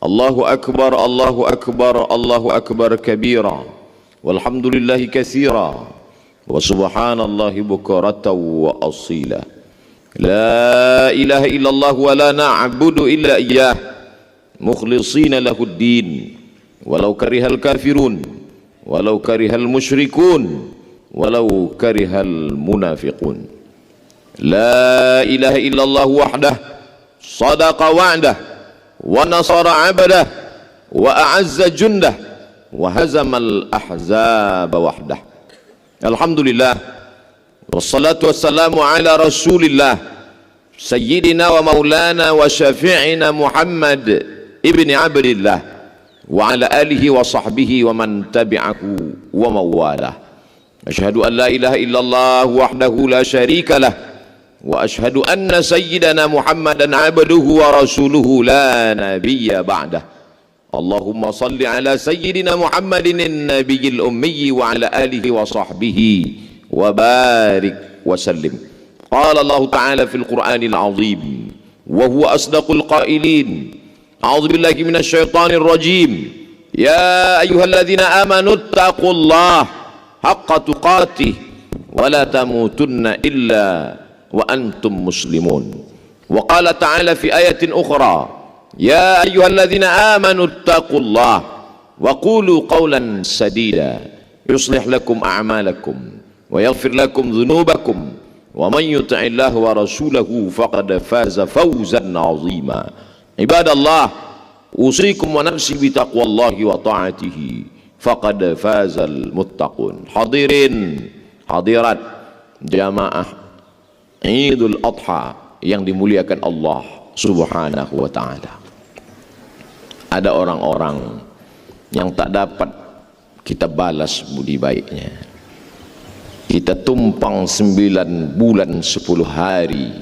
Allahu akbar, Allahu akbar, Allahu akbar kabira, walhamdulillahi katsira, wa subhanallahi bukratan wa asila. La ilaha illallah wa la na'budu illa iyyah mukhlishina lahuddin walau karihal kafirun walau karihal musyrikun walau karihal munafiqun. La ilaha illallah wahdah sadaqa wa'dah wa nasara 'abdah wa a'azza jundah wa hazamal ahzaba wahdah. Alhamdulillah wassalatu wassalamu ala rasulillah sayyidina wa maulana wa syafi'ina Muhammad ibni Abdillah wa ala alihi wa sahbihi wa man tabi'ahu wa mawalah. Asyhadu an la ilaha illallah wahdahu la syarika lah wa asyhadu anna sayyidana Muhammadan abduhu wa rasuluhu la nabiyya ba'dah. Allahumma salli ala sayyidina Muhammadin an-nabiyil ummi wa ala alihi wa sahbihi wa barik wa sallim. Qala Allah Ta'ala fil Qur'anil Azim wa huwa asdaqul qailin. A'udzu billahi minasy syaithanir rajim. Ya ayyuhalladzina amanu taqullaha haqqa tuqatih wa la tamutunna illa wa antum muslimun. Wa qala ta'ala fi ayatin ukhra, ya ayyuhalladzina amanu taqullaha wa qulu qawlan sadida yuslih lakum a'malakum wa yaghfir lakum dhunubakum wa man yuti'illaha wa rasulahu faqad faza fawzan 'azima. Ibadallah, usikum wa nafsi bi taqwallahi wa ta'atihi faqad fazal muttaqun. Hadirin hadirat jamaah Idul Adha yang dimuliakan Allah Subhanahu wa ta'ala. Ada orang-orang yang tak dapat kita balas budi baiknya. Kita tumpang 9 bulan 10 hari,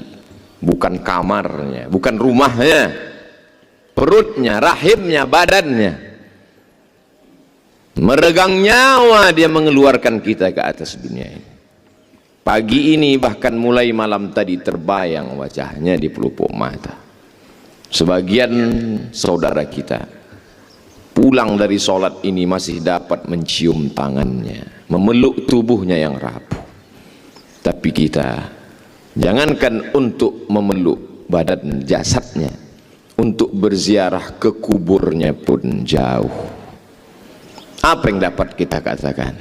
bukan kamarnya, bukan rumahnya, perutnya, rahimnya, badannya, meregang nyawa dia mengeluarkan kita ke atas dunia ini. Pagi ini bahkan mulai malam tadi terbayang wajahnya di pelupuk mata. Sebagian saudara kita pulang dari sholat ini masih dapat mencium tangannya, memeluk tubuhnya yang rapuh. Tapi kita jangankan untuk memeluk badan jasadnya, untuk berziarah ke kuburnya pun jauh. Apa yang dapat kita katakan?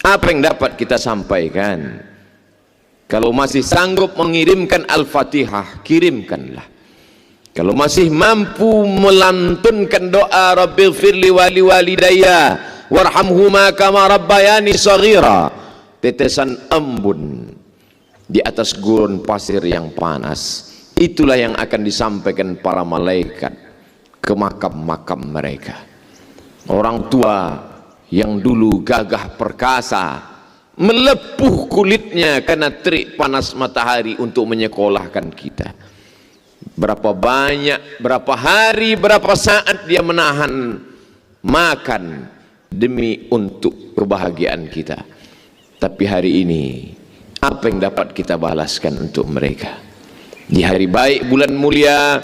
Apa yang dapat kita sampaikan? Kalau masih sanggup mengirimkan Al-Fatihah, kirimkanlah. Kalau masih mampu melantunkan doa Rabbighfirli wali walidayya warhamhuma kama rabbayani shaghira, tetesan embun di atas gurun pasir yang panas, itulah yang akan disampaikan para malaikat ke makam-makam mereka. Orang tua yang dulu gagah perkasa melepuh kulitnya karena terik panas matahari untuk menyekolahkan kita. Berapa banyak, berapa hari, berapa saat dia menahan makan demi untuk kebahagiaan kita. Tapi hari ini apa yang dapat kita balaskan untuk mereka? Di hari baik bulan mulia,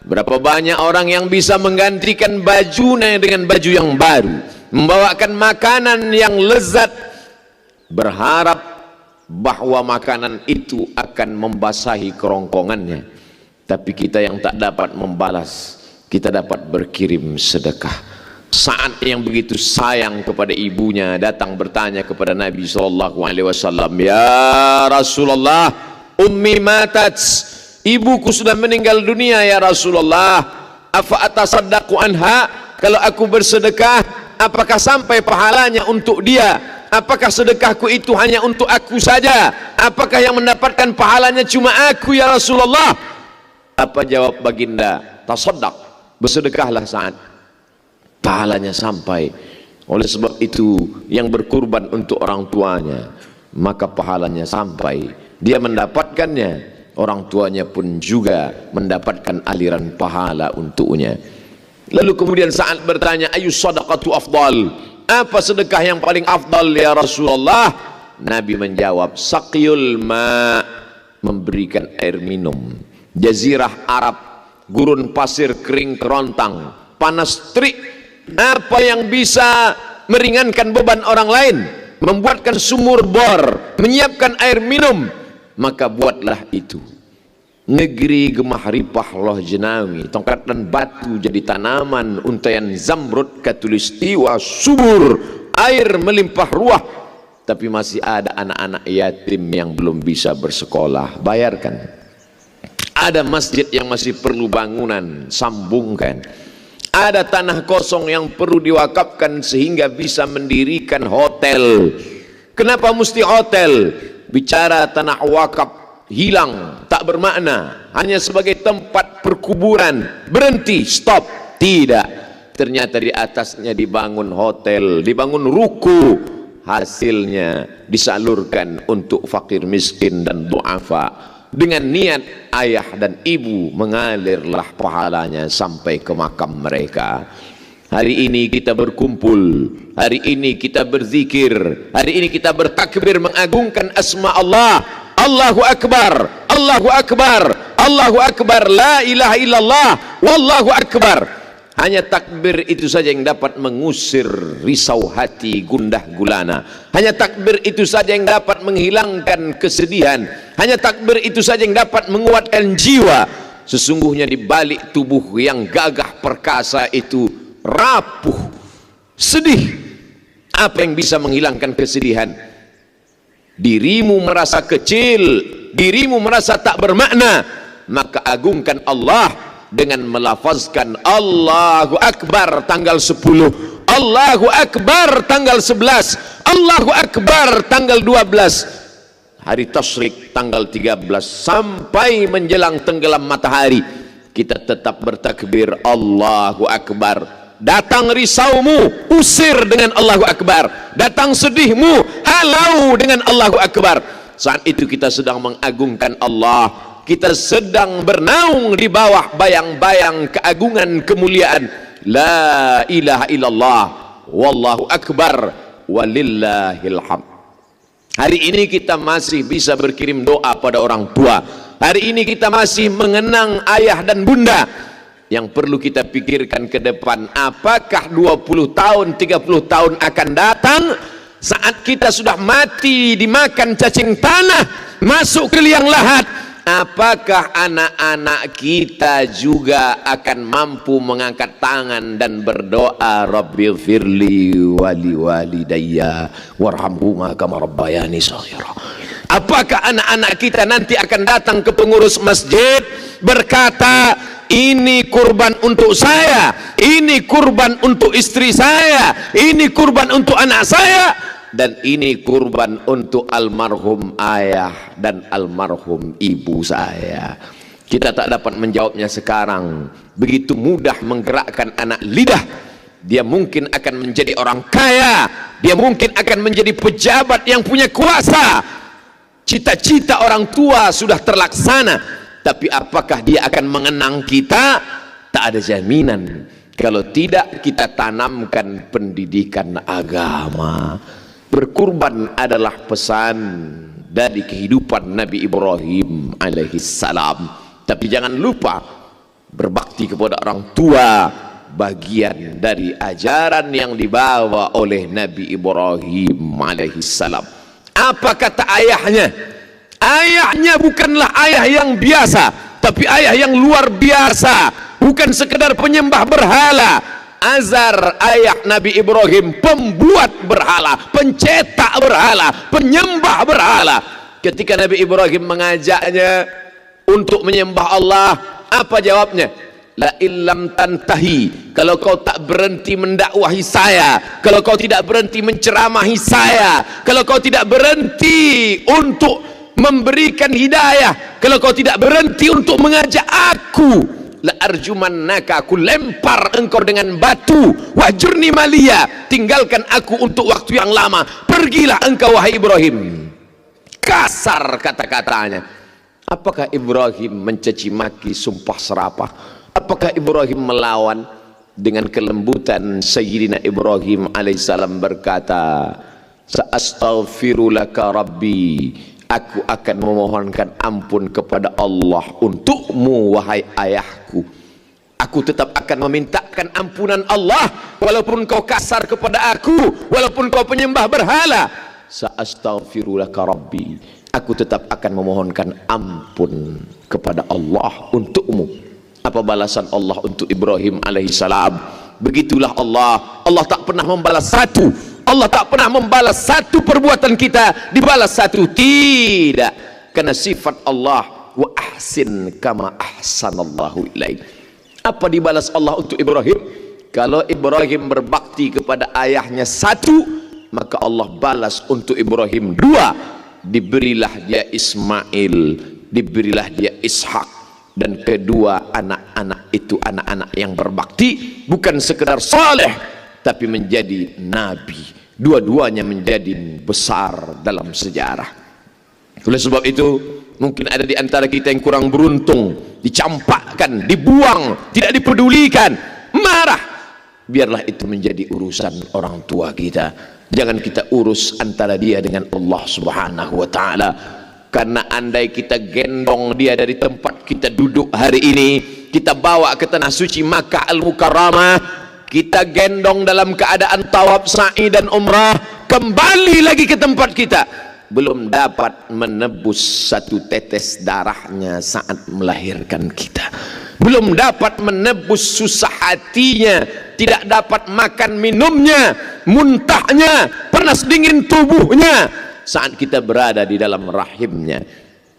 berapa banyak orang yang bisa menggantikan bajunya dengan baju yang baru, membawakan makanan yang lezat, berharap bahwa makanan itu akan membasahi kerongkongannya. Tapi kita yang tak dapat membalas, kita dapat berkirim sedekah. Saat yang begitu sayang kepada ibunya datang bertanya kepada Nabi SAW, ya Rasulullah, ummi matat, ibuku sudah meninggal dunia ya Rasulullah, afa atasaddaqu anha, kalau aku bersedekah apakah sampai pahalanya untuk dia? Apakah sedekahku itu hanya untuk aku saja? Apakah yang mendapatkan pahalanya cuma aku ya Rasulullah? Apa jawab baginda? Tasaddaq, bersedekahlah saat pahalanya sampai. Oleh sebab itu yang berkurban untuk orang tuanya, maka pahalanya sampai, dia mendapatkannya, orang tuanya pun juga mendapatkan aliran pahala untuknya. Lalu kemudian saat bertanya, ayu sadaqatu afdal, apa sedekah yang paling afdal ya Rasulullah? Nabi menjawab, saqiyul ma, memberikan air minum. Jazirah Arab, gurun pasir kering kerontang, panas terik. Apa yang bisa meringankan beban orang lain, membuatkan sumur bor, menyiapkan air minum, maka buatlah itu. Negeri gemah ripah loh jenawi, tongkat dan batu jadi tanaman, untayan zamrud katulistiwa subur, air melimpah ruah. Tapi masih ada anak-anak yatim yang belum bisa bersekolah, bayarkan. Ada masjid yang masih perlu bangunan, sambungkan. Ada tanah kosong yang perlu diwakafkan sehingga bisa mendirikan hotel. Kenapa mesti hotel? Bicara tanah wakaf hilang, tak bermakna, hanya sebagai tempat perkuburan. Berhenti, stop. Tidak, ternyata di atasnya dibangun hotel, dibangun ruku, hasilnya disalurkan untuk fakir miskin dan duafa. Dengan niat ayah dan ibu, mengalirlah pahalanya sampai ke makam mereka. Hari ini kita berkumpul, hari ini kita berzikir, hari ini kita bertakbir mengagungkan asma Allah. Allahu Akbar, Allahu Akbar, Allahu Akbar, la ilaha illallah, wallahu Akbar. Hanya takbir itu saja yang dapat mengusir risau hati gundah gulana. Hanya takbir itu saja yang dapat menghilangkan kesedihan. Hanya takbir itu saja yang dapat menguatkan jiwa. Sesungguhnya di balik tubuh yang gagah perkasa itu rapuh, sedih. Apa yang bisa menghilangkan kesedihan? Dirimu merasa kecil, dirimu merasa tak bermakna, maka agungkan Allah dengan melafazkan Allahu Akbar tanggal 10, Allahu Akbar tanggal 11, Allahu Akbar tanggal 12, hari tasyrik tanggal 13, sampai menjelang tenggelam matahari kita tetap bertakbir Allahu Akbar. Datang risaumu, usir dengan Allahu Akbar. Datang sedihmu, halau dengan Allahu Akbar. Saat itu kita sedang mengagungkan Allah, kita sedang bernaung di bawah bayang-bayang keagungan kemuliaan la ilaha illallah wallahu akbar walillahil hamd. Hari ini kita masih bisa berkirim doa pada orang tua. Hari ini kita masih mengenang ayah dan bunda. Yang perlu kita pikirkan ke depan, apakah 20 tahun, 30 tahun akan datang saat kita sudah mati dimakan cacing tanah, masuk ke liang lahat, apakah anak-anak kita juga akan mampu mengangkat tangan dan berdoa Rabbighfirli wali walidayya warhamhuma kama rabbayani shaghira? Apakah anak-anak kita nanti akan datang ke pengurus masjid berkata, ini kurban untuk saya, ini kurban untuk istri saya, ini kurban untuk anak saya, dan ini kurban untuk almarhum ayah dan almarhum ibu saya? Kita tak dapat menjawabnya sekarang. Begitu mudah menggerakkan anak lidah. Dia mungkin akan menjadi orang kaya, dia mungkin akan menjadi pejabat yang punya kuasa. Cita-cita orang tua sudah terlaksana, tapi apakah dia akan mengenang kita? Tak ada jaminan. Kalau tidak kita tanamkan pendidikan agama. Berkurban adalah pesan dari kehidupan Nabi Ibrahim alaihissalam. Tapi jangan lupa, berbakti kepada orang tua bagian dari ajaran yang dibawa oleh Nabi Ibrahim alaihissalam. Apa kata ayahnya? Ayahnya bukanlah ayah yang biasa, tapi ayah yang luar biasa. Bukan sekedar penyembah berhala. Azar ayah Nabi Ibrahim pembuat berhala, pencetak berhala, penyembah berhala. Ketika Nabi Ibrahim mengajaknya untuk menyembah Allah, apa jawabnya? La illam tantahi, kalau kau tak berhenti mendakwahi saya, kalau kau tidak berhenti menceramahi saya, kalau kau tidak berhenti untuk memberikan hidayah, kalau kau tidak berhenti untuk mengajak aku, la arjumannaka, aku lempar engkau dengan batu, wahjurni maliya, tinggalkan aku untuk waktu yang lama, pergilah engkau wahai Ibrahim. Kasar kata-katanya. Apakah Ibrahim mencaci maki, sumpah serapah? Apakah Ibrahim melawan? Dengan kelembutan Sayyidina Ibrahim alaihissalam berkata, sa'astaghfiru laka rabbi, aku akan memohonkan ampun kepada Allah untukmu wahai ayahku. aku tetap akan memintakan ampunan Allah walaupun kau kasar kepada aku, walaupun kau penyembah berhala. Sa'astaghfirulaka rabbi, aku tetap akan memohonkan ampun kepada Allah untukmu. Apa balasan Allah untuk Ibrahim alaihissalam? Begitulah Allah. Allah tak pernah membalas satu. Allah tak pernah membalas satu perbuatan kita dibalas satu. Tidak. Karena sifat Allah, wa ahsin kama ahsanallahu ilaik. Apa dibalas Allah untuk Ibrahim? Kalau Ibrahim berbakti kepada ayahnya satu, maka Allah balas untuk Ibrahim dua. Diberilah dia Ismail, diberilah dia Ishak, dan kedua anak-anak itu anak-anak yang berbakti, bukan sekedar saleh tapi menjadi nabi. Dua-duanya menjadi besar dalam sejarah. Oleh sebab itu, mungkin ada di antara kita yang kurang beruntung, dicampakkan, dibuang, tidak dipedulikan, marah. Biarlah itu menjadi urusan orang tua kita. Jangan kita urus antara dia dengan Allah Subhanahu wa ta'ala. Karena andai kita gendong dia dari tempat kita duduk hari ini, kita bawa ke tanah suci Makkah Al-Mukarramah, kita gendong dalam keadaan tawaf, sa'i dan umrah, kembali lagi ke tempat kita, belum dapat menebus satu tetes darahnya saat melahirkan kita, belum dapat menebus susah hatinya, tidak dapat makan minumnya, muntahnya, panas dingin tubuhnya saat kita berada di dalam rahimnya.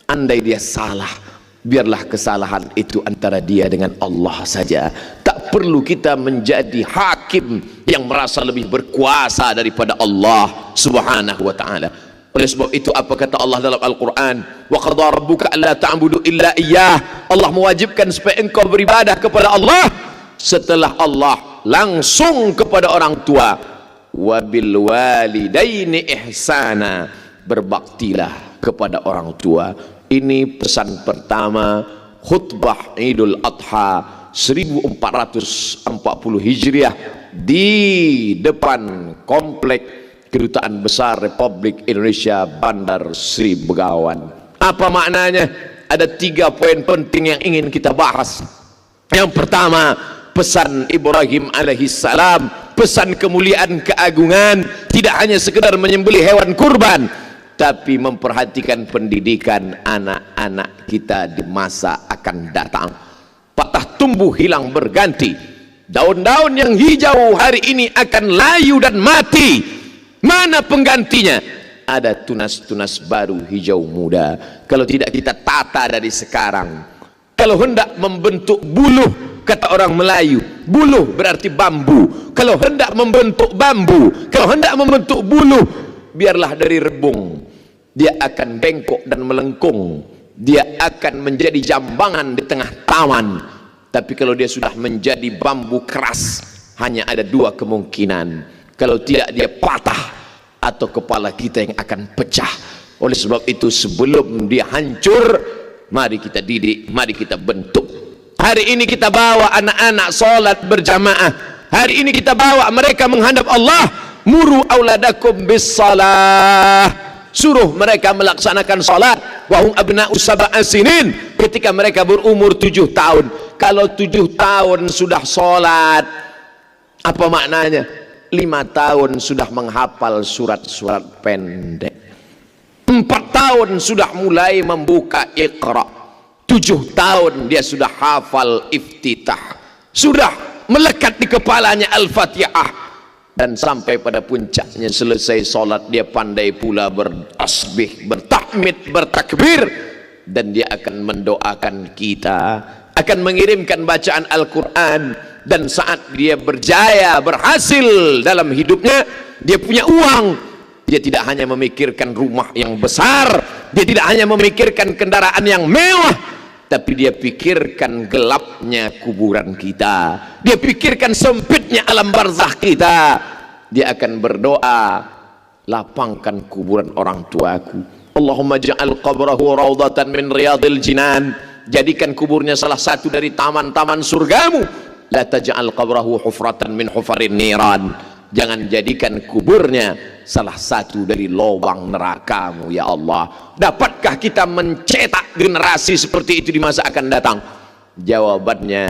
Andai dia salah, biarlah kesalahan itu antara dia dengan Allah saja. Tak perlu kita menjadi hakim yang merasa lebih berkuasa daripada Allah Subhanahu wa ta'ala. Oleh sebab itu, apa kata Allah dalam Al-Quran? Wa qadha rabbuka alla ta'budu illa iyyah. Allah mewajibkan supaya engkau beribadah kepada Allah. Setelah Allah langsung kepada orang tua. Wa bil walidaini ihsana, berbaktilah kepada orang tua. Ini pesan pertama khutbah Idul Adha 1440 Hijriah di depan komplek Kedutaan Besar Republik Indonesia Bandar Sri Begawan. Apa maknanya? Ada 3 poin penting yang ingin kita bahas. Yang pertama, pesan Ibrahim alaihissalam, pesan kemuliaan keagungan, tidak hanya sekedar menyembelih hewan kurban, tapi memperhatikan pendidikan anak-anak kita di masa akan datang. Patah tumbuh hilang berganti, daun-daun yang hijau hari ini akan layu dan mati. Mana penggantinya? Ada tunas-tunas baru hijau muda. Kalau tidak kita tata dari sekarang. Kalau hendak membentuk buluh, kata orang Melayu, buluh berarti bambu. Kalau hendak membentuk bambu, kalau hendak membentuk buluh, biarlah dari rebung. Dia akan bengkok dan melengkung, dia akan menjadi jambangan di tengah taman. Tapi kalau dia sudah menjadi bambu keras, hanya ada 2 kemungkinan. Kalau tidak, dia patah atau kepala kita yang akan pecah. Oleh sebab itu, sebelum dia hancur, mari kita didik, mari kita bentuk. Hari ini kita bawa anak-anak sholat berjamaah. Hari ini kita bawa mereka menghadap Allah. Muru auladakum bis salah, suruh mereka melaksanakan salat. Wahum abna'u sab'a sinin, ketika mereka berumur 7 tahun. Kalau 7 tahun sudah salat, apa maknanya? 5 tahun sudah menghafal surat-surat pendek. 4 tahun sudah mulai membuka Iqra. 7 tahun dia sudah hafal Iftitah, sudah melekat di kepalanya Al-Fatihah, dan sampai pada puncaknya selesai solat dia pandai pula bertasbih, bertahmid, bertakbir, dan dia akan mendoakan kita, akan mengirimkan bacaan Al-Quran. Dan saat dia berjaya, berhasil dalam hidupnya, dia punya uang, dia tidak hanya memikirkan rumah yang besar, dia tidak hanya memikirkan kendaraan yang mewah, tapi dia pikirkan gelapnya kuburan kita, dia pikirkan sempitnya alam barzakh kita. Dia akan berdoa, lapangkan kuburan orang tuaku, Allahumma ja'al qabrahu raudatan min riyadil jinan, jadikan kuburnya salah satu dari taman-taman surgamu. La taj'al qabrahu hufratan min hufarin niran, jangan jadikan kuburnya salah satu dari lubang nerakamu ya Allah. Dapatkah kita mencetak generasi seperti itu di masa akan datang? Jawabannya,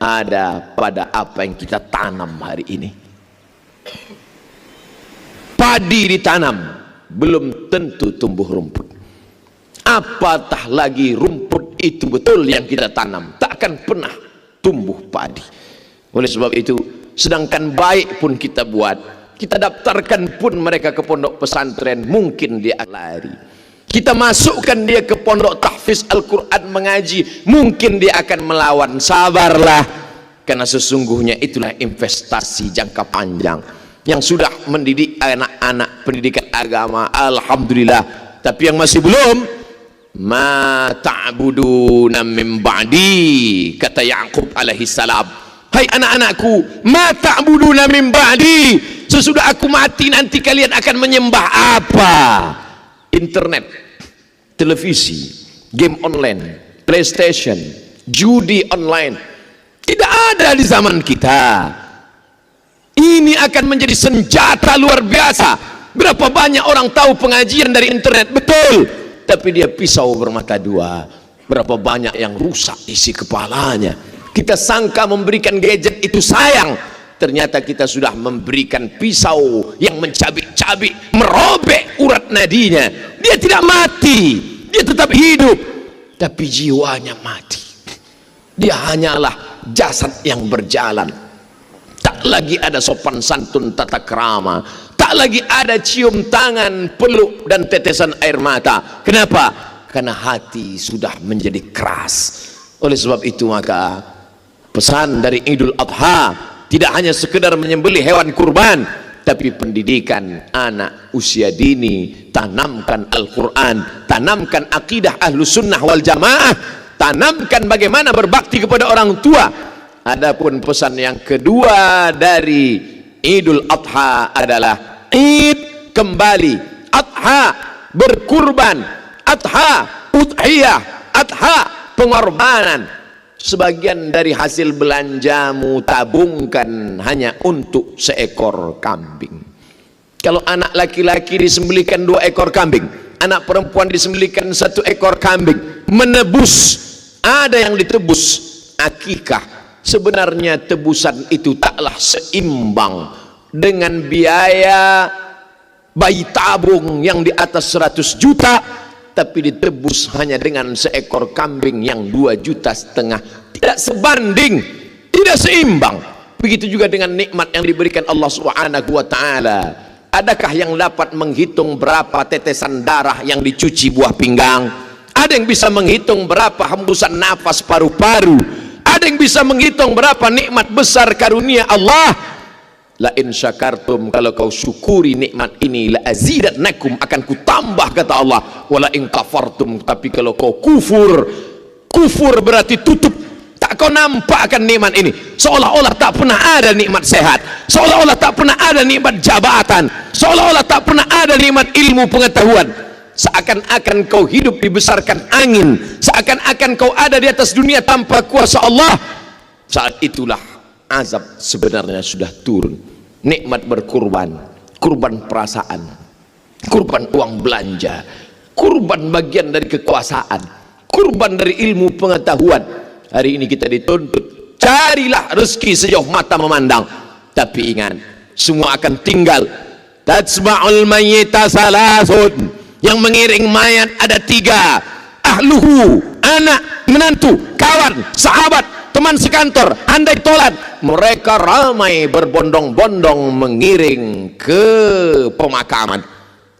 ada pada apa yang kita tanam hari ini. Padi ditanam, belum tentu tumbuh rumput. Apatah lagi rumput itu betul yang kita tanam, tak akan pernah tumbuh padi. Oleh sebab itu, sedangkan baik pun kita buat, kita daftarkan pun mereka ke pondok pesantren, mungkin dia lari. Kita masukkan dia ke pondok tahfiz Al-Quran mengaji, mungkin dia akan melawan. Sabarlah, karena sesungguhnya itulah investasi jangka panjang. Yang sudah mendidik anak-anak pendidikan agama, alhamdulillah. Tapi yang masih belum, ma ta'buduna min ba'di, kata Ya'qub alaihi salam. Hai anak-anakku, ma ta'buduna min ba'di, sesudah aku mati nanti kalian akan menyembah apa? Internet, televisi, game online, PlayStation, judi online, tidak ada di zaman kita. Ini akan menjadi senjata luar biasa. Berapa banyak orang tahu pengajian dari internet, betul, tapi dia pisau bermata dua. Berapa banyak yang rusak isi kepalanya. Kita sangka memberikan gadget itu sayang, ternyata kita sudah memberikan pisau yang mencabik-cabik, merobek urat nadinya. Dia tidak mati, dia tetap hidup, tapi jiwanya mati. Dia hanyalah jasad yang berjalan. Tak lagi ada sopan santun tata krama, tak lagi ada cium tangan, peluk dan tetesan air mata. Kenapa? Karena hati sudah menjadi keras. Oleh sebab itu maka pesan dari Idul Adha tidak hanya sekedar menyembelih hewan kurban, tapi pendidikan anak usia dini, tanamkan Al-Quran, tanamkan akidah Ahlus Sunnah wal Jamaah, tanamkan bagaimana berbakti kepada orang tua. Adapun pesan yang kedua dari Idul Adha adalah Id kembali, Adha berkurban, Adha udhiyah, Adha pengorbanan. Sebagian dari hasil belanjamu tabungkan hanya untuk seekor kambing. Kalau anak laki-laki disembelihkan 2 ekor kambing, anak perempuan disembelihkan 1 ekor kambing, menebus, ada yang ditebus akikah. Sebenarnya tebusan itu taklah seimbang dengan biaya bayi tabung yang di atas 100 juta, tapi ditebus hanya dengan seekor kambing yang 2,5 juta. Tidak sebanding, tidak seimbang. Begitu juga dengan nikmat yang diberikan Allah Subhanahu wa ta'ala. Adakah yang dapat menghitung berapa tetesan darah yang dicuci buah pinggang? Ada yang bisa menghitung berapa hembusan nafas paru-paru? Ada yang bisa menghitung berapa nikmat besar karunia Allah? La in syakartum, kalau kau syukuri nikmat ini, la azidannakum, akan kutambah, kata Allah. Wala in kafartum, tapi kalau kau kufur, kufur berarti tutup, tak kau nampak akan nikmat ini. Seolah-olah tak pernah ada nikmat sehat, seolah-olah tak pernah ada nikmat jabatan, seolah-olah tak pernah ada nikmat ilmu pengetahuan. Seakan-akan kau hidup dibesarkan angin, seakan-akan kau ada di atas dunia tanpa kuasa Allah. Saat itulah azab sebenarnya sudah turun. Nikmat berkurban, kurban perasaan, kurban uang belanja, kurban bagian dari kekuasaan, kurban dari ilmu pengetahuan. Hari ini kita dituntut, carilah rezeki sejauh mata memandang, tapi ingat, semua akan tinggal. Tatsba'ul mayyita salasun, yang mengiring mayat ada 3, ahluhu, anak, menantu, kawan, sahabat, teman sekantor, andai tolat. Mereka ramai berbondong-bondong mengiring ke pemakaman.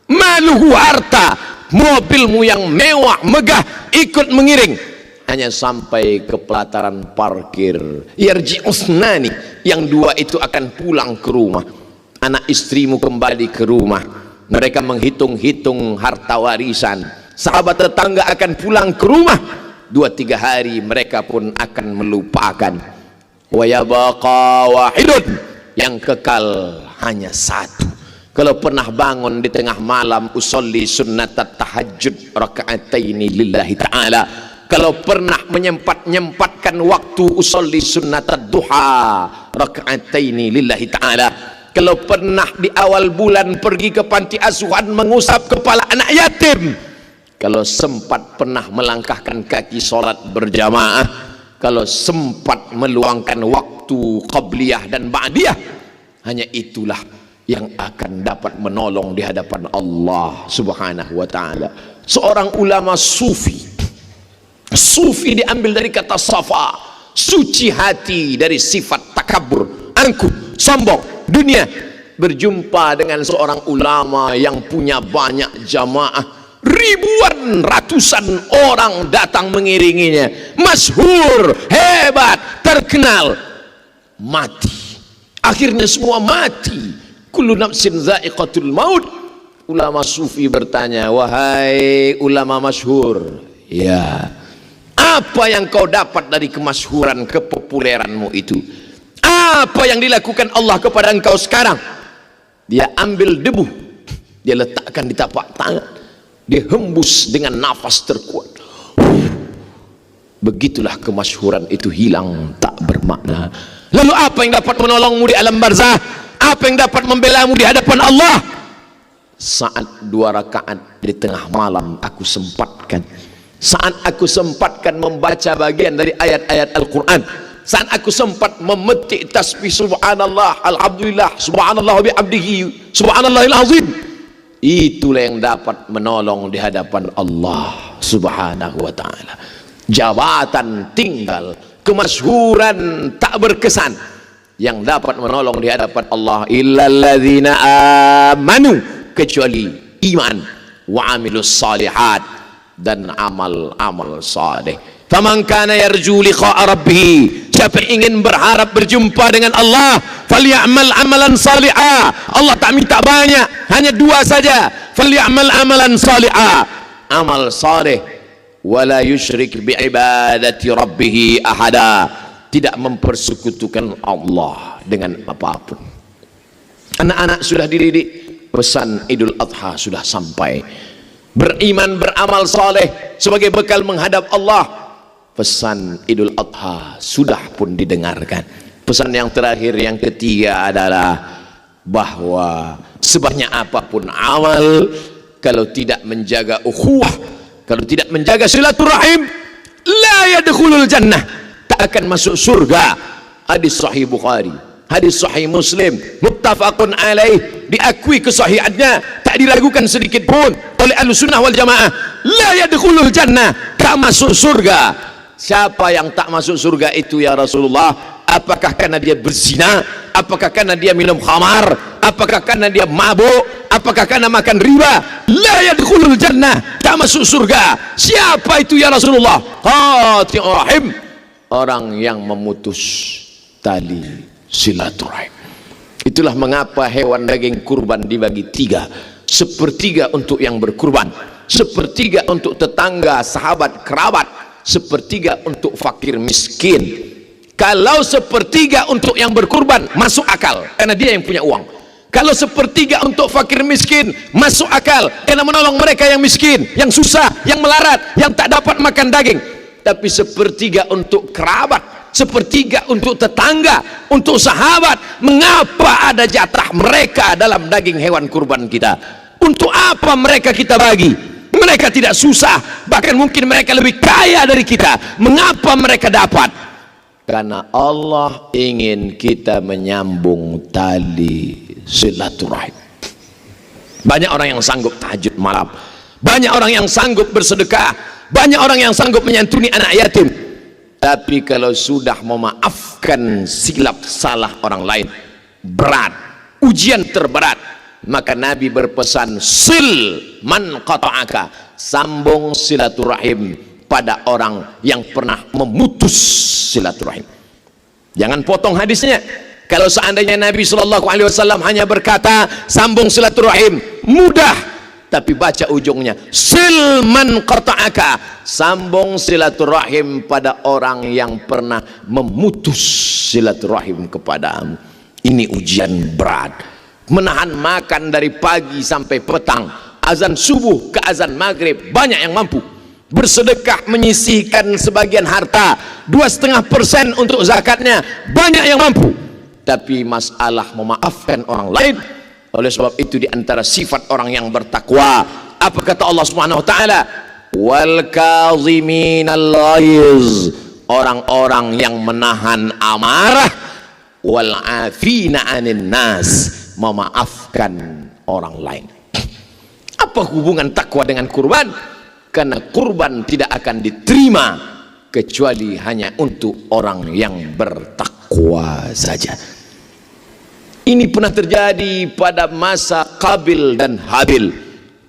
Maluhu, harta, mobilmu yang mewah megah ikut mengiring, hanya sampai ke pelataran parkir. Yarji usnani, yang 2 itu akan pulang ke rumah. Anak istrimu kembali ke rumah, mereka menghitung-hitung harta warisan. Sahabat tetangga akan pulang ke rumah, 2-3 hari mereka pun akan melupakan. Wa yabaqa wahidun, yang kekal hanya 1. Kalau pernah bangun di tengah malam, usolli sunnatat tahajud raka'ataini lillahi ta'ala. Kalau pernah menyempatkan waktu, usolli sunnatat duha raka'ataini lillahi ta'ala. Kalau pernah di awal bulan pergi ke panti asuhan mengusap kepala anak yatim, kalau sempat pernah melangkahkan kaki sholat berjamaah, kalau sempat meluangkan waktu qabliyah dan ba'diyah, hanya itulah yang akan dapat menolong di hadapan Allah Subhanahu wa ta'ala. Seorang ulama sufi, sufi diambil dari kata safa, suci hati dari sifat takabur, angkuh, sombong, dunia, berjumpa dengan seorang ulama yang punya banyak jamaah, ribuan, ratusan orang datang mengiringinya, masyhur, hebat, terkenal, mati. Akhirnya semua mati. Kullu nafsin dha'iqatul maut. Ulama sufi bertanya, wahai ulama masyhur, ya, apa yang kau dapat dari kemasyhuran, kepopuleranmu itu? Apa yang dilakukan Allah kepada engkau sekarang? Dia ambil debu, dia letakkan di tapak tangan, dia hembus dengan nafas terkuat. Begitulah kemasyhuran itu hilang, tak bermakna. Lalu apa yang dapat menolongmu di alam barzah? Apa yang dapat membelamu di hadapan Allah? Saat 2 rakaat di tengah malam aku sempatkan, saat aku sempatkan membaca bagian dari ayat-ayat Al-Quran, saat aku sempat memetik tasbih subhanallah, alhamdulillah, subhanallah wa bihamdihi, subhanallahil azim, itulah yang dapat menolong di hadapan Allah Subhanahu wa ta'ala. Jabatan tinggal, kemasyhuran tak berkesan. Yang dapat menolong di hadapan Allah illalladzina amanu, kecuali iman, wa amilus salihat, dan amal-amal saleh. Faman kana yarju liqa'a rabbih, siapa ingin berharap berjumpa dengan Allah, falyamal amalan salihah. Allah tak minta banyak, hanya 2 saja. Falyamal amalan salihah, amal saleh, wala yusyrik biibadati rabbih ahada, tidak mempersekutukan Allah dengan apapun. Anak-anak sudah dididik, pesan Idul Adha sudah sampai. Beriman, beramal saleh sebagai bekal menghadap Allah. Pesan Idul Adha sudah pun didengarkan. Pesan yang terakhir, yang ketiga adalah bahwa sebanyak apapun amal, kalau tidak menjaga ukhuwah, kalau tidak menjaga silaturahim, la yadkhulul jannah, tak akan masuk surga. Hadis sahih Bukhari, hadis sahih Muslim, muttafaqun alaih, diakui kesahihannya, tak diragukan sedikit pun oleh Ahlussunnah wal Jamaah. La yadkhulul jannah, tak masuk surga. Siapa yang tak masuk surga itu ya Rasulullah? Apakah karena dia berzina? Apakah karena dia minum khamar? Apakah karena dia mabuk? Apakah karena makan riba? La yadkhulul jannah, tak masuk surga. Siapa itu ya Rasulullah? Qati'ur rahim, orang yang memutus tali silaturahim. Itulah mengapa hewan daging kurban dibagi 3. Sepertiga untuk yang berkurban, sepertiga untuk tetangga, sahabat, kerabat, sepertiga untuk fakir miskin. Kalau sepertiga untuk yang berkurban, masuk akal karena dia yang punya uang. Kalau sepertiga untuk fakir miskin, masuk akal karena menolong mereka yang miskin, yang susah, yang melarat, yang tak dapat makan daging. Tapi sepertiga untuk kerabat, sepertiga untuk tetangga, untuk sahabat, mengapa ada jatah mereka dalam daging hewan kurban kita? Untuk apa mereka kita bagi? Mereka tidak susah, bahkan mungkin mereka lebih kaya dari kita. Mengapa mereka dapat? Karena Allah ingin kita menyambung tali silaturahim. Banyak orang yang sanggup tahajud malam, banyak orang yang sanggup bersedekah, banyak orang yang sanggup menyantuni anak yatim. Tapi kalau sudah memaafkan silap salah orang lain, berat, ujian terberat. Maka Nabi berpesan, sil man qata'aka, sambung silaturahim pada orang yang pernah memutus silaturahim. Jangan potong hadisnya. Kalau seandainya Nabi SAW hanya berkata sambung silaturahim, mudah, tapi baca ujungnya, sil man qata'aka, sambung silaturahim pada orang yang pernah memutus silaturahim kepadamu. Ini ujian berat. Menahan makan dari pagi sampai petang, azan subuh ke azan maghrib, banyak yang mampu. Bersedekah menyisihkan sebagian harta, 2,5% untuk zakatnya, banyak yang mampu. Tapi masalah memaafkan orang lain. Oleh sebab itu di antara sifat orang yang bertakwa, apa kata Allah Subhanahu wa taala? Wal kaziminal ghaiz, orang-orang yang menahan amarah, wal afina 'anil nas, memaafkan orang lain. Apa hubungan takwa dengan kurban? Karena kurban tidak akan diterima kecuali hanya untuk orang yang bertakwa saja. Ini pernah terjadi pada masa Qabil dan Habil.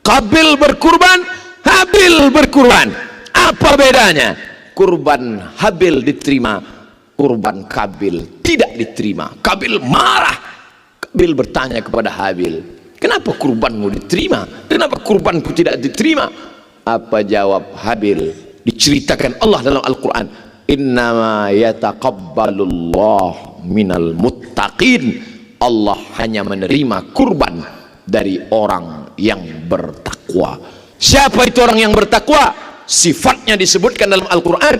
Qabil berkurban, Habil berkurban. Apa bedanya? Kurban Habil diterima, kurban Qabil tidak diterima. Qabil marah. Qabil bertanya kepada Habil, kenapa kurbanmu diterima? Kenapa kurbanku tidak diterima? Apa jawab Habil? Diceritakan Allah dalam Al-Quran, innama yataqabbalullah minal muttaqin. Allah hanya menerima kurban dari orang yang bertakwa. Siapa itu orang yang bertakwa? Sifatnya disebutkan dalam Al-Quran,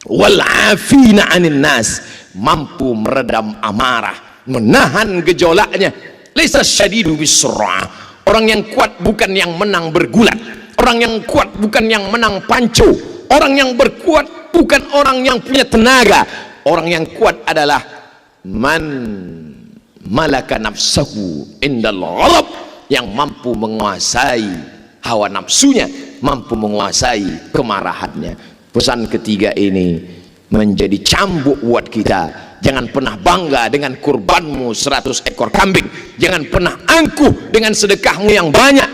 wal afina 'anil nas, mampu meredam amarah, menahan gejolaknya. Laisa syadidu bisur'ah, orang yang kuat bukan yang menang bergulat, orang yang kuat bukan yang menang panco, orang yang berkuat bukan orang yang punya tenaga. Orang yang kuat adalah man malaka nafsahu indal ghalab, yang mampu menguasai hawa nafsunya, mampu menguasai kemarahannya. Pesan ketiga ini menjadi cambuk buat kita. Jangan pernah bangga dengan kurbanmu 100 ekor kambing. Jangan pernah angkuh dengan sedekahmu yang banyak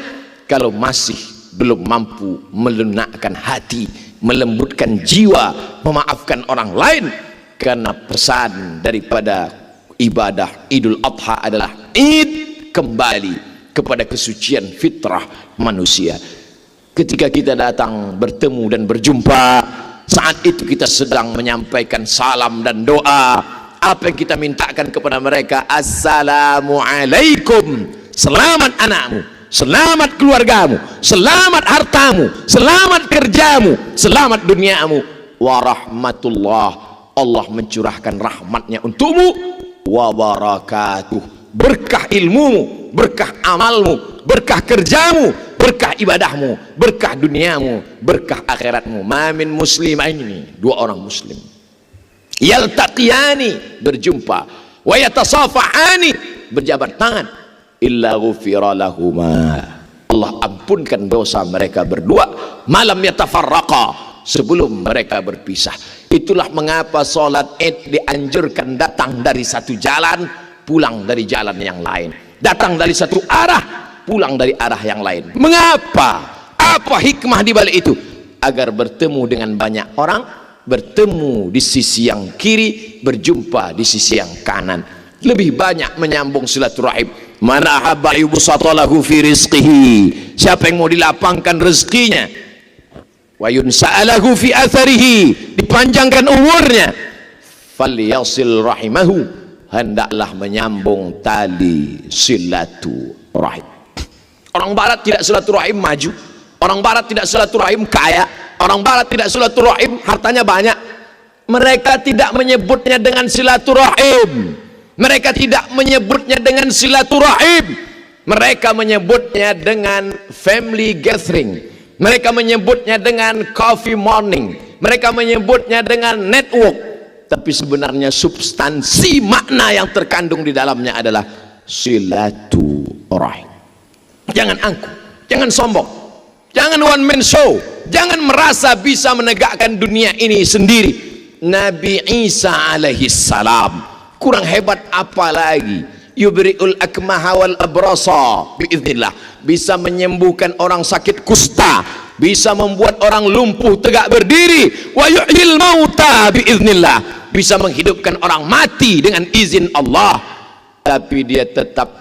kalau masih belum mampu melunakkan hati, melembutkan jiwa, memaafkan orang lain. Karena pesan daripada ibadah Idul Adha adalah Id kembali kepada kesucian fitrah manusia. Ketika kita datang bertemu dan berjumpa, saat itu kita sedang menyampaikan salam dan doa. Apa yang kita mintakan kepada mereka? Assalamualaikum, selamat anakmu, selamat keluargamu, selamat hartamu, selamat kerjamu, selamat duniamu, warahmatullah, Allah mencurahkan rahmatnya untukmu, wabarakatuh, berkah ilmumu, berkah amalmu, berkah kerjamu, berkah ibadahmu, berkah duniamu, berkah akhiratmu. Mamin muslimaini, dua orang muslim, yaltaqiyani, berjumpa, wa yatasafahani, berjabat tangan, illa ghufira lahuma, Allah ampunkan dosa mereka berdua, malam yatafarraqa, sebelum mereka berpisah. Itulah mengapa sholat Id dianjurkan datang dari satu jalan, pulang dari jalan yang lain, datang dari satu arah, pulang dari arah yang lain. Mengapa? Apa hikmah di balik itu? Agar bertemu dengan banyak orang, bertemu di sisi yang kiri, berjumpa di sisi yang kanan, lebih banyak menyambung silaturahim. Man ahabba yubsatalahu fi rizqihi, siapa yang mau dilapangkan rezekinya, wa yunsa'alahu fi atharihi, dipanjangkan umurnya, falyasil rahimahu, hendaklah menyambung tali silaturahim. Orang barat tidak silaturahim maju, orang barat tidak silaturahim kaya, orang barat tidak silaturahim hartanya banyak. Mereka tidak menyebutnya dengan silaturahim, mereka tidak menyebutnya dengan silaturahim, mereka menyebutnya dengan family gathering, mereka menyebutnya dengan coffee morning, mereka menyebutnya dengan network. Tapi sebenarnya substansi makna yang terkandung di dalamnya adalah silaturahim. Jangan angkuh, jangan sombong, jangan one man show, jangan merasa bisa menegakkan dunia ini sendiri. Nabi Isa alaihi salam kurang hebat apa lagi? Yubri'ul akmaha wal abrasa biiznillah, bisa menyembuhkan orang sakit kusta, bisa membuat orang lumpuh tegak berdiri, wa yuhyil mauta biiznillah, bisa menghidupkan orang mati dengan izin Allah. Tapi dia tetap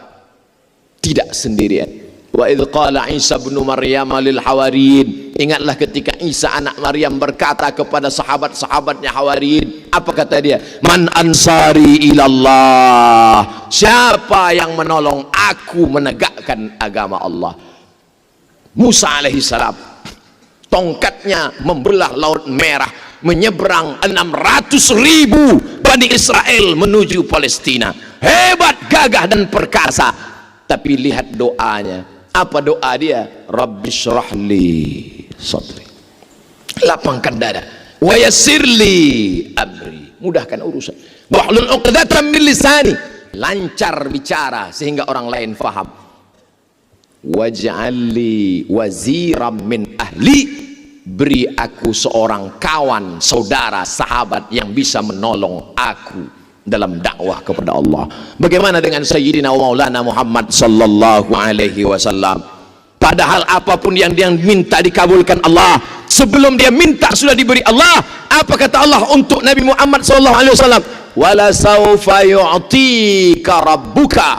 tidak sendirian. Wa idh qala Isa bin Maryam lil hawariyin, ingatlah ketika Isa anak Maryam berkata kepada sahabat-sahabatnya hawariyin, apa kata dia? Man ansari ilallah, siapa yang menolong aku menegakkan agama Allah? Musa alaihi salam tongkatnya membelah laut merah, menyeberang 600.000 Bani Israel menuju Palestina. Hebat, gagah dan perkasa. Tapi lihat doanya. Apa doa dia? Rabbi syrahli sadri, lapangkan dada, wa yassirli amri, mudahkan urusan, wahlul 'uqdatam min lisani, lancar bicara sehingga orang lain faham, waj'alli waziram min ahli, beri aku seorang kawan, saudara, sahabat yang bisa menolong aku dalam dakwah kepada Allah. Bagaimana dengan Sayyidina wa Maulana Muhammad sallallahu alaihi wasallam? Padahal apapun yang dia minta dikabulkan Allah. Sebelum dia minta sudah diberi Allah. Apa kata Allah untuk Nabi Muhammad sallallahu alaihi wasallam? Wala saufa yu'tika rabbuka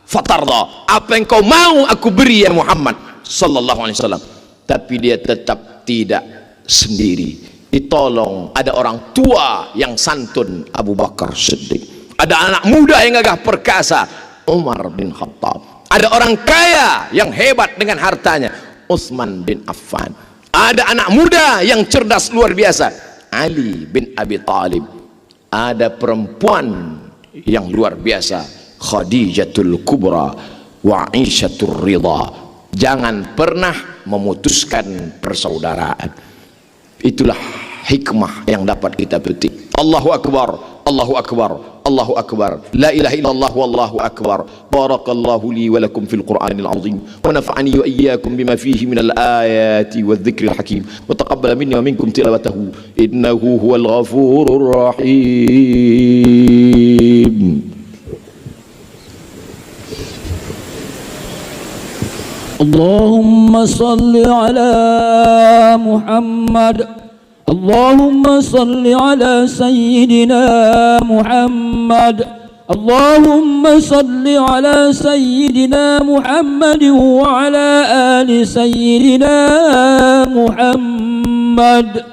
fatarda. Apa yang kau mau aku beri ya Muhammad sallallahu alaihi wasallam. Tapi dia tetap tidak sendiri, ditolong. Ada orang tua yang santun, Abu Bakar Siddiq. Ada anak muda yang gagah perkasa, Umar bin Khattab. Ada orang kaya yang hebat dengan hartanya, Utsman bin Affan. Ada anak muda yang cerdas luar biasa, Ali bin Abi Thalib. Ada perempuan yang luar biasa, Khadijatul Kubra wa Aisyatul Ridha. Jangan pernah memutuskan persaudaraan. Itulah hikmah yang dapat kita petik. Allahu Akbar, Allahu Akbar, Allahu Akbar, la ilaha illallah wallahu akbar. Barakallahu li wa lakum fil Qur'anil azim wa nafa'ani wa iyyakum bima fihi minal ayati wadh-dhikril hakim wa taqabbala minni wa minkum tilawatahu innahu huwal ghafurur rahim. Allahumma salli ala Muhammad, Allahumma salli ala Sayyidina Muhammad, Allahumma salli ala Sayyidina Muhammad wa ala ali Sayyidina Muhammad.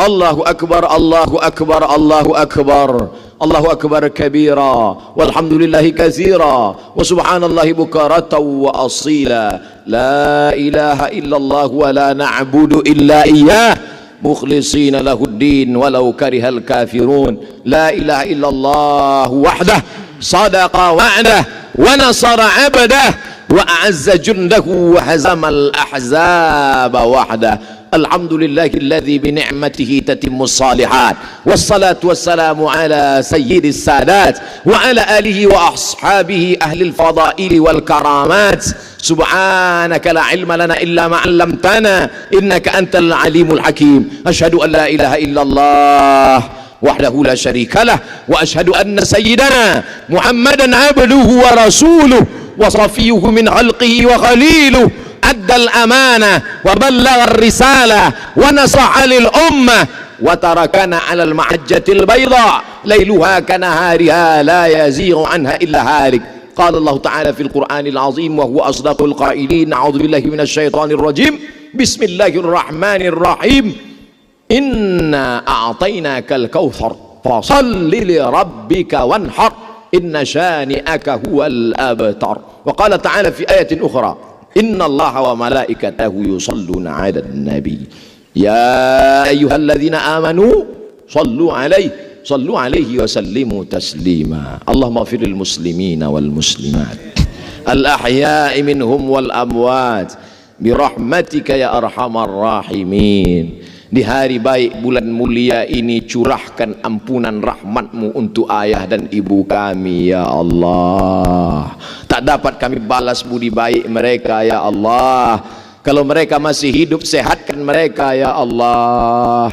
Allahu Akbar, Allahu Akbar, Allahu Akbar, Allahu Akbar kabira, walhamdulillahi katsira, wa subhanallahi bukaratan wa asila. La ilaha illallah wa la na'budu illa iyyah, mukhlisina lahuddin walau karihal kafirun. La ilaha illallah wahdah, sadaqa wa'dah, wa nasara 'abdah, wa a'azza jundahu wa hazamal ahzaba wahdah. Alhamdulillahi alladhi bini'matihi tatimmus salihat, wassalatu wassalamu ala sayyidis sadat wa ala alihi wa ashabihi ahlil fadaili wal karamat. Subhanaka la ilma lana illa ma 'allamtana innaka antal alimul hakim. Asyhadu an la ilaha illallah wahdahu la syarika lah, wa asyhadu anna sayyidana Muhammadan abduhu wa rasuluh wa safiyuhu min khalqihi wa khaliluh. أدى الأمانة وبلغ الرسالة ونصح للأمة وتركنا على المحجة البيضاء ليلها كنهارها لا يزيغ عنها إلا هالك. قال الله تعالى في القرآن العظيم وهو أصدق القائلين: أعوذ بالله من الشيطان الرجيم، بسم الله الرحمن الرحيم، إنا أعطيناك الكوثر فصل لربك وانحر إن شانئك هو الأبتر. وقال تعالى في آية أخرى: Inna Allah wa malaikatahu yusalluna 'alan nabi ya ayyuhalladzina amanu sallu alaihi wa sallimu taslima. Allahumma ighfir lil muslimina wal muslimat al ahya'i minhum wal amwat bi rahmatika ya arhamar rahimin. Di hari baik bulan mulia ini curahkan ampunan rahmatmu untuk ayah dan ibu kami ya Allah. Tak dapat kami balas budi baik mereka ya Allah. Kalau mereka masih hidup, sehatkan mereka ya Allah.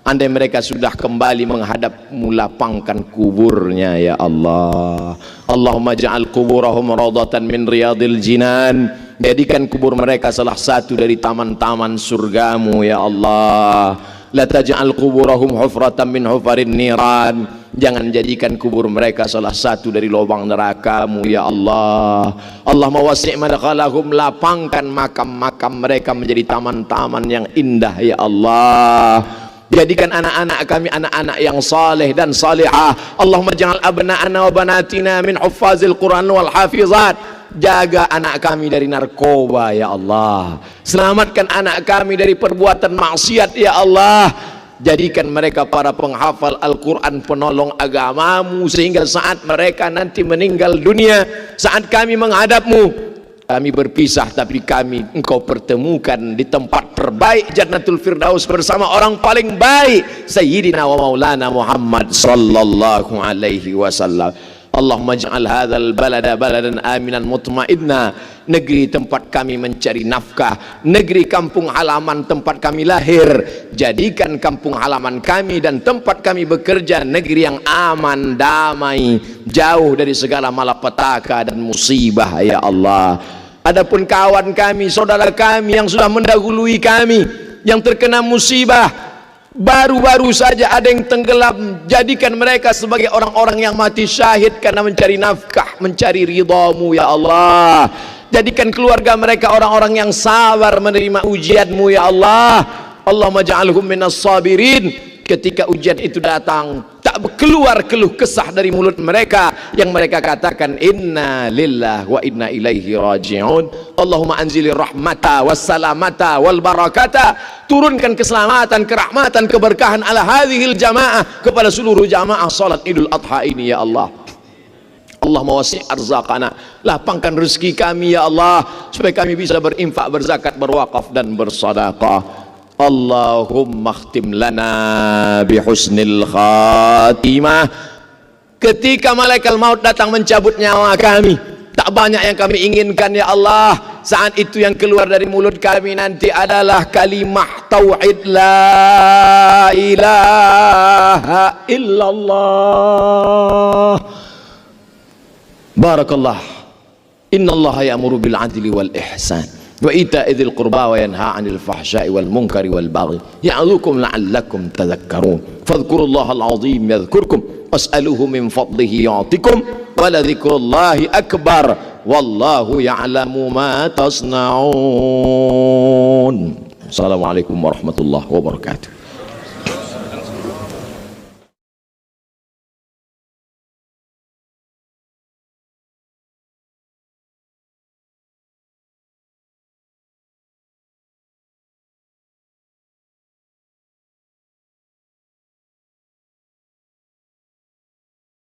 Andai mereka sudah kembali menghadapmu, lapangkan kuburnya ya Allah. Allahumma ja'al kuburahum rawdatan min riyadil jinan. Jadikan kubur mereka salah satu dari taman-taman surgamu ya Allah. La taj'al kuburahum hufratan min hufarin niran. Jangan jadikan kubur mereka salah satu dari lubang nerakamu ya Allah. Allahumma wasi' madkhalahum, lapangkan makam-makam mereka menjadi taman-taman yang indah ya Allah. Jadikan anak-anak kami anak-anak yang saleh dan salihah. Allahumma ja'al abna'ana wa banatina min huffazil Quran wal hafizat. Jaga anak kami dari narkoba ya Allah. Selamatkan anak kami dari perbuatan maksiat ya Allah. Jadikan mereka para penghafal Al-Quran, penolong agamamu, sehingga saat mereka nanti meninggal dunia, saat kami menghadapmu, kami berpisah tapi engkau pertemukan di tempat terbaik Jannatul Firdaus bersama orang paling baik Sayyidina wa Maulana Muhammad sallallahu alaihi wasallam. Allahumma ij'al hadzal balada baladan aminan mutmainna, negeri tempat kami mencari nafkah, negeri kampung halaman tempat kami lahir, jadikan kampung halaman kami dan tempat kami bekerja negeri yang aman, damai, jauh dari segala malapetaka dan musibah ya Allah. Adapun kawan kami, saudara kami yang sudah mendahului kami, yang terkena musibah, baru-baru saja ada yang tenggelam, jadikan mereka sebagai orang-orang yang mati syahid karena mencari nafkah, mencari ridhamu ya Allah. Jadikan keluarga mereka orang-orang yang sabar menerima ujianmu ya Allah. Allahumma ja'alhum minas sabirin. Ketika ujian itu datang, tak keluar keluh kesah dari mulut mereka, yang mereka katakan inna lillahi wa inna ilaihi raji'un. Allahumma anzilir rahmata wassalamata wal barakata, turunkan keselamatan, kerahmatan, keberkahan ala hadhil jamaah, kepada seluruh jamaah salat Idul Adha ini ya Allah. Allahumma wasi' arzaqana, lapangkan rezeki kami ya Allah, supaya kami bisa berinfak, berzakat, berwakaf dan bersedekah. Allahumma khtim lana bihusnil khatimah. Ketika malaikat maut datang mencabut nyawa kami, tak banyak yang kami inginkan ya Allah. Saat itu yang keluar dari mulut kami nanti adalah kalimah tauhid la ilaha illallah. Barakallah. Innallaha ya'muru bil adli wal ihsan wa ita'i dzil qurba wa yanha 'anil fahsya'i wal munkari wal baghi ya'idzukum la'allakum tadhakkarun. Fadhkurullahal 'azim yadhkurkum was'aluhu min fadlihi yu'tikum wa la dzikrullahi akbar wallahu ya'lamu ma tasna'un. Assalamualaikum warahmatullahi wabarakatuh.